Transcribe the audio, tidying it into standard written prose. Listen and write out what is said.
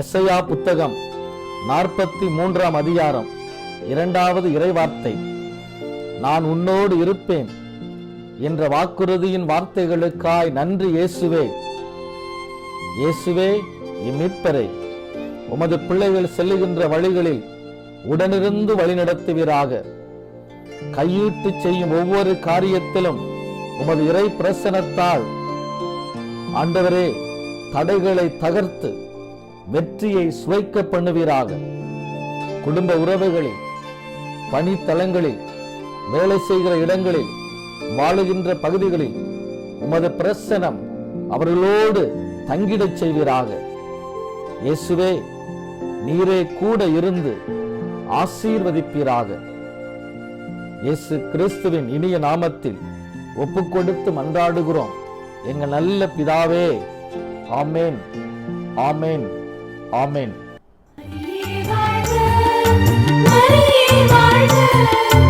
எசையா புத்தகம் 43 அதிகாரம் 2வது இறைவார்த்தை, நான் உன்னோடு இருப்பேன் என்ற வாக்குறுதியின் வார்த்தைகளுக்காய் நன்றி இயேசுவே. இயேசுவே இம்மீட்பரே, உமது பிள்ளைகள் செல்லுகின்ற வழிகளில் உடனிருந்து வழிநடத்துவீராக. கையீட்டு செய்யும் ஒவ்வொரு காரியத்திலும் உமது இறை பிரசனத்தால் ஆண்டவரே தடைகளை தகர்த்து வெற்றியை சுவைக்க பண்ணுவீராக. குடும்ப உறவுகளில், பணித்தலங்களில், வேலை செய்கிற இடங்களில், வாழுகின்ற பகுதிகளில் உமது பிரசனம் அவர்களோடு தங்கிடச் செய்வீராக. இயேசுவே, நீரே கூட இருந்து ஆசீர்வதிப்பீராக. இயேசு கிறிஸ்துவின் இனிய நாமத்தில் ஒப்புக்கொடுத்து மன்றாடுகிறோம் எங்கள் நல்ல பிதாவே. ஆமேன், ஆமேன், ஆமேன். வாழ்க, மரியே வாழ்க.